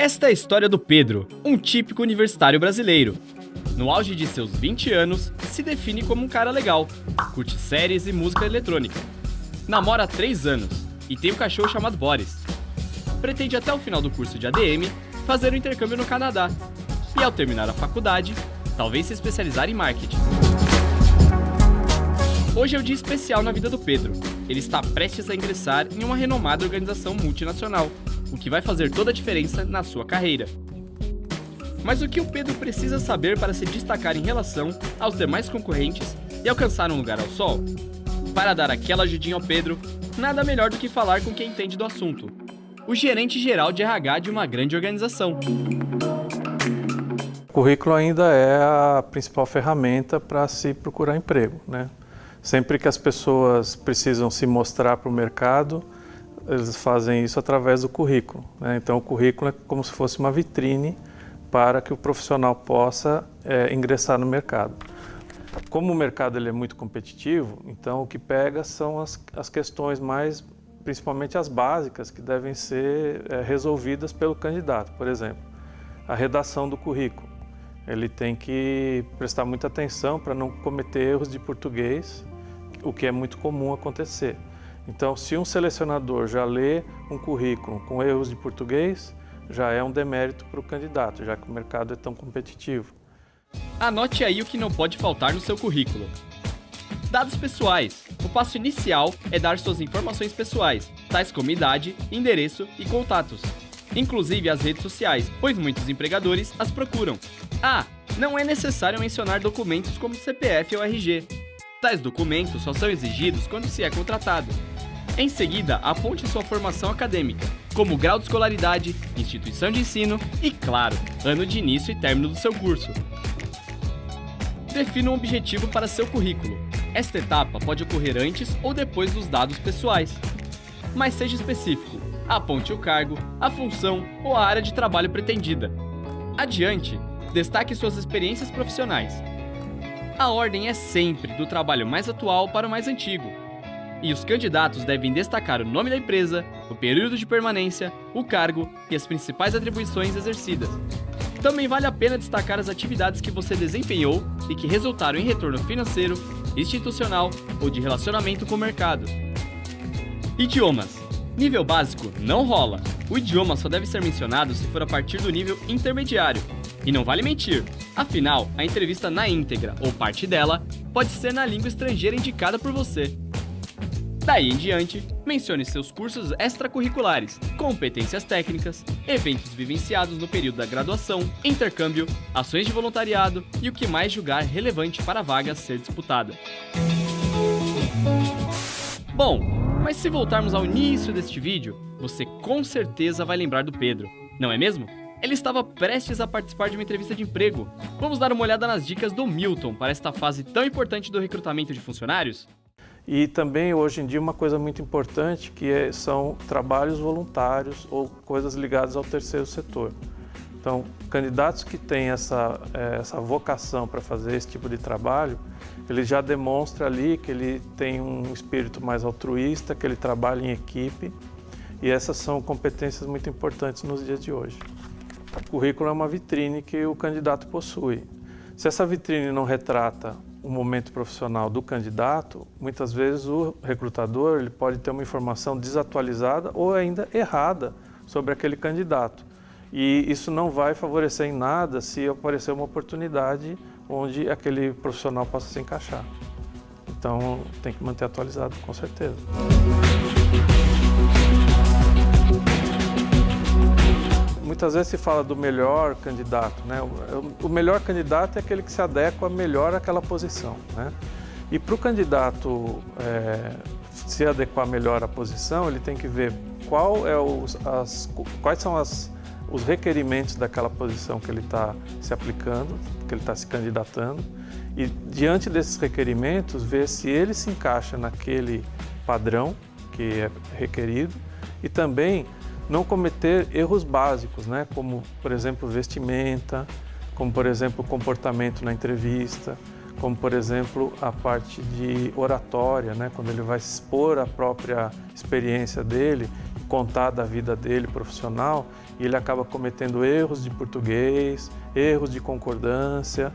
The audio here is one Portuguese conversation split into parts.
Esta é a história do Pedro, um típico universitário brasileiro. No auge de seus 20 anos, se define como um cara legal, curte séries e música eletrônica. Namora há 3 anos e tem um cachorro chamado Boris. Pretende até o final do curso de ADM fazer um intercâmbio no Canadá e, ao terminar a faculdade, talvez se especializar em marketing. Hoje é um dia especial na vida do Pedro. Ele está prestes a ingressar em uma renomada organização multinacional, o que vai fazer toda a diferença na sua carreira. Mas o que o Pedro precisa saber para se destacar em relação aos demais concorrentes e alcançar um lugar ao sol? Para dar aquela ajudinha ao Pedro, nada melhor do que falar com quem entende do assunto: o gerente-geral de RH de uma grande organização. O currículo ainda é a principal ferramenta para se procurar emprego, né? Sempre que as pessoas precisam se mostrar para o mercado, eles fazem isso através do currículo, né? Então o currículo é como se fosse uma vitrine para que o profissional possa ingressar no mercado. Como o mercado ele é muito competitivo, então o que pega são as questões mais, principalmente as básicas, que devem ser resolvidas pelo candidato. Por exemplo, a redação do currículo. Ele tem que prestar muita atenção para não cometer erros de português, o que é muito comum acontecer. Então, se um selecionador já lê um currículo com erros de português, já é um demérito para o candidato, já que o mercado é tão competitivo. Anote aí o que não pode faltar no seu currículo. Dados pessoais. O passo inicial é dar suas informações pessoais, tais como idade, endereço e contatos. Inclusive as redes sociais, pois muitos empregadores as procuram. Não é necessário mencionar documentos como CPF ou RG. Tais documentos só são exigidos quando se é contratado. Em seguida, aponte sua formação acadêmica, como grau de escolaridade, instituição de ensino e, claro, ano de início e término do seu curso. Defina um objetivo para seu currículo. Esta etapa pode ocorrer antes ou depois dos dados pessoais. Mas seja específico. Aponte o cargo, a função ou a área de trabalho pretendida. Adiante, destaque suas experiências profissionais. A ordem é sempre do trabalho mais atual para o mais antigo. E os candidatos devem destacar o nome da empresa, o período de permanência, o cargo e as principais atribuições exercidas. Também vale a pena destacar as atividades que você desempenhou e que resultaram em retorno financeiro, institucional ou de relacionamento com o mercado. Idiomas. Nível básico não rola. O idioma só deve ser mencionado se for a partir do nível intermediário. E não vale mentir. Afinal, a entrevista na íntegra ou parte dela pode ser na língua estrangeira indicada por você. Daí em diante, mencione seus cursos extracurriculares, competências técnicas, eventos vivenciados no período da graduação, intercâmbio, ações de voluntariado e o que mais julgar relevante para a vaga a ser disputada. Bom, mas se voltarmos ao início deste vídeo, você com certeza vai lembrar do Pedro, não é mesmo? Ele estava prestes a participar de uma entrevista de emprego. Vamos dar uma olhada nas dicas do Milton para esta fase tão importante do recrutamento de funcionários? E também, hoje em dia, uma coisa muito importante são trabalhos voluntários ou coisas ligadas ao terceiro setor. Então, candidatos que têm essa vocação para fazer esse tipo de trabalho, ele já demonstra ali que ele tem um espírito mais altruísta, que ele trabalha em equipe, e essas são competências muito importantes nos dias de hoje. O currículo é uma vitrine que o candidato possui. Se essa vitrine não retrata o momento profissional do candidato, muitas vezes o recrutador ele pode ter uma informação desatualizada ou ainda errada sobre aquele candidato. E isso não vai favorecer em nada se aparecer uma oportunidade onde aquele profissional possa se encaixar. Então, tem que manter atualizado, com certeza. Muitas vezes se fala do melhor candidato, né? O melhor candidato é aquele que se adequa melhor àquela posição, né? E para o candidato se adequar melhor à posição, ele tem que ver quais são os requerimentos daquela posição que ele está se aplicando, que ele está se candidatando, e diante desses requerimentos, ver se ele se encaixa naquele padrão que é requerido e também não cometer erros básicos, né? Como, por exemplo, vestimenta, como, por exemplo, comportamento na entrevista, como, por exemplo, a parte de oratória, né? Quando ele vai expor a própria experiência dele, contar da vida dele profissional e ele acaba cometendo erros de português, erros de concordância,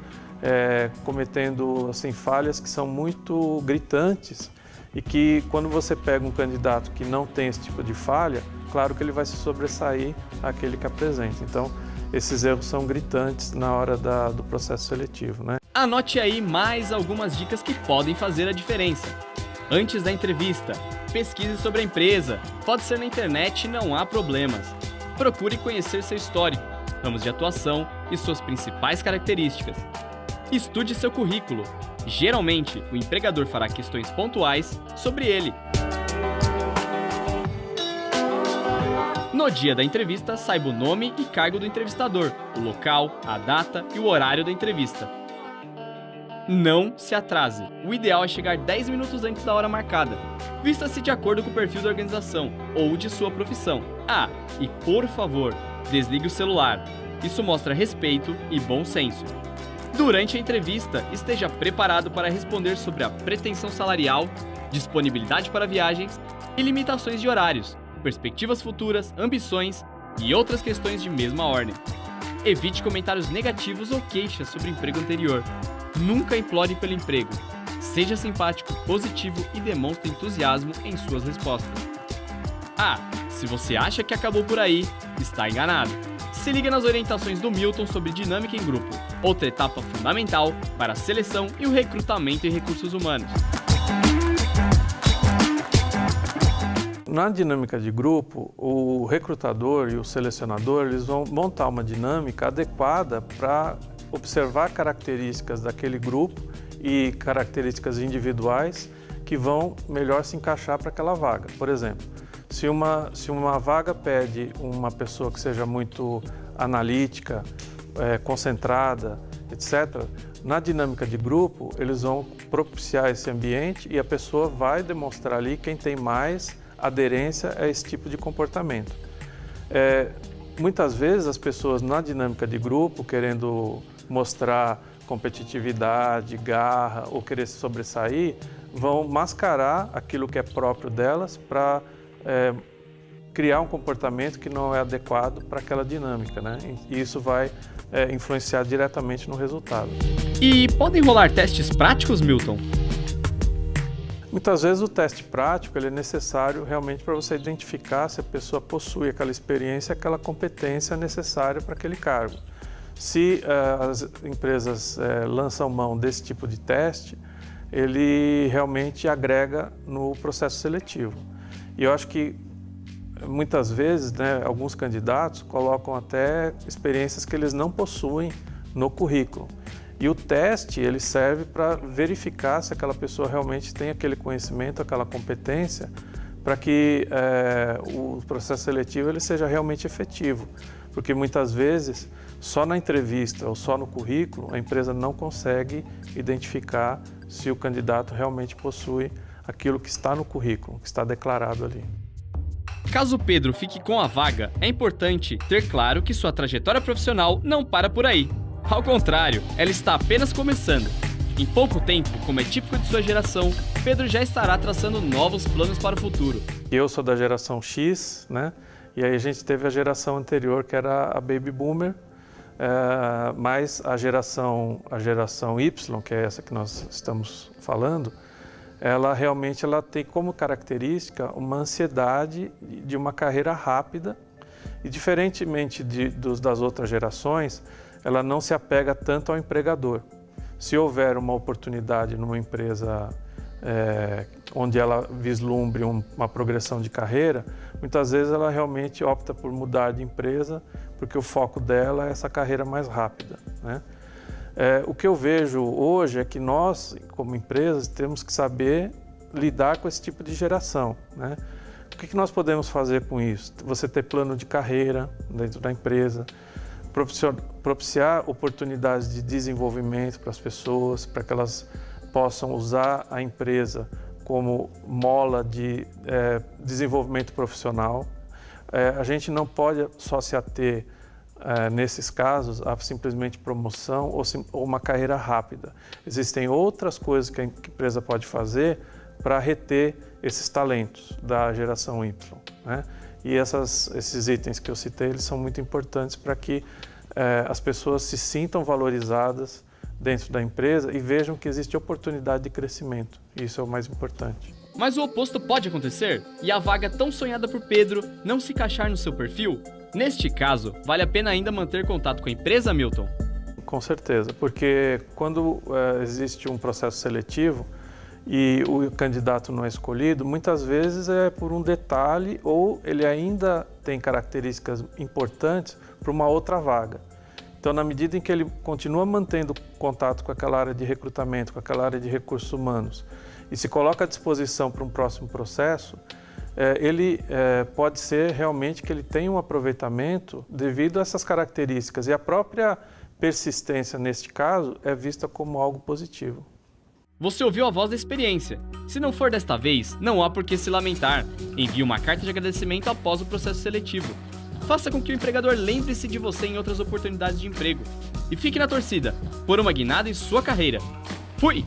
cometendo assim, falhas que são muito gritantes e que quando você pega um candidato que não tem esse tipo de falha, claro que ele vai se sobressair àquele que apresenta. Então, esses erros são gritantes na hora do processo seletivo, né? Anote aí mais algumas dicas que podem fazer a diferença. Antes da entrevista, pesquise sobre a empresa. Pode ser na internet, não há problemas. Procure conhecer seu histórico, ramos de atuação e suas principais características. Estude seu currículo. Geralmente, o empregador fará questões pontuais sobre ele. No dia da entrevista, saiba o nome e cargo do entrevistador, o local, a data e o horário da entrevista. Não se atrase. O ideal é chegar 10 minutos antes da hora marcada. Vista-se de acordo com o perfil da organização ou de sua profissão. Ah, e por favor, desligue o celular. Isso mostra respeito e bom senso. Durante a entrevista, esteja preparado para responder sobre a pretensão salarial, disponibilidade para viagens e limitações de horários, perspectivas futuras, ambições e outras questões de mesma ordem. Evite comentários negativos ou queixas sobre o emprego anterior. Nunca implore pelo emprego. Seja simpático, positivo e demonstre entusiasmo em suas respostas. Ah, se você acha que acabou por aí, está enganado. Se liga nas orientações do Milton sobre dinâmica em grupo, outra etapa fundamental para a seleção e o recrutamento em recursos humanos. Na dinâmica de grupo, o recrutador e o selecionador eles vão montar uma dinâmica adequada para observar características daquele grupo e características individuais que vão melhor se encaixar para aquela vaga. Por exemplo, se uma vaga pede uma pessoa que seja muito analítica, concentrada, etc., na dinâmica de grupo, eles vão propiciar esse ambiente e a pessoa vai demonstrar ali quem tem mais aderência a esse tipo de comportamento. Muitas vezes as pessoas na dinâmica de grupo, querendo mostrar competitividade, garra ou querer se sobressair, vão mascarar aquilo que é próprio delas para criar um comportamento que não é adequado para aquela dinâmica, né? E isso vai influenciar diretamente no resultado. E podem rolar testes práticos, Milton? Muitas vezes o teste prático ele é necessário realmente para você identificar se a pessoa possui aquela experiência, aquela competência necessária para aquele cargo. Se as empresas lançam mão desse tipo de teste, ele realmente agrega no processo seletivo. E eu acho que muitas vezes, né, alguns candidatos colocam até experiências que eles não possuem no currículo. E o teste ele serve para verificar se aquela pessoa realmente tem aquele conhecimento, aquela competência, para que o processo seletivo ele seja realmente efetivo. Porque muitas vezes, só na entrevista ou só no currículo, a empresa não consegue identificar se o candidato realmente possui aquilo que está no currículo, que está declarado ali. Caso o Pedro fique com a vaga, é importante ter claro que sua trajetória profissional não para por aí. Ao contrário, ela está apenas começando. Em pouco tempo, como é típico de sua geração, Pedro já estará traçando novos planos para o futuro. Eu sou da geração X, né? E aí a gente teve a geração anterior, que era a Baby Boomer, mas a geração Y, que é essa que nós estamos falando, ela realmente tem como característica uma ansiedade de uma carreira rápida e, diferentemente das outras gerações, ela não se apega tanto ao empregador. Se houver uma oportunidade numa empresa onde ela vislumbre uma progressão de carreira, muitas vezes ela realmente opta por mudar de empresa porque o foco dela é essa carreira mais rápida, né? O que eu vejo hoje é que nós, como empresas, temos que saber lidar com esse tipo de geração, né? O que nós podemos fazer com isso? Você ter plano de carreira dentro da empresa, propiciar oportunidades de desenvolvimento para as pessoas, para que elas possam usar a empresa como mola de desenvolvimento profissional. A gente não pode só se ater, nesses casos, a simplesmente promoção ou uma carreira rápida. Existem outras coisas que a empresa pode fazer para reter esses talentos da geração Y, né? E esses itens que eu citei, eles são muito importantes para que as pessoas se sintam valorizadas dentro da empresa e vejam que existe oportunidade de crescimento. Isso é o mais importante. Mas o oposto pode acontecer? E a vaga tão sonhada por Pedro não se encaixar no seu perfil? Neste caso, vale a pena ainda manter contato com a empresa, Milton? Com certeza, porque quando existe um processo seletivo e o candidato não é escolhido, muitas vezes é por um detalhe ou ele ainda tem características importantes para uma outra vaga. Então, na medida em que ele continua mantendo contato com aquela área de recrutamento, com aquela área de recursos humanos e se coloca à disposição para um próximo processo, ele pode ser realmente que ele tenha um aproveitamento devido a essas características e a própria persistência, neste caso, é vista como algo positivo. Você ouviu a voz da experiência. Se não for desta vez, não há por que se lamentar. Envie uma carta de agradecimento após o processo seletivo. Faça com que o empregador lembre-se de você em outras oportunidades de emprego. E fique na torcida, por uma guinada em sua carreira. Fui!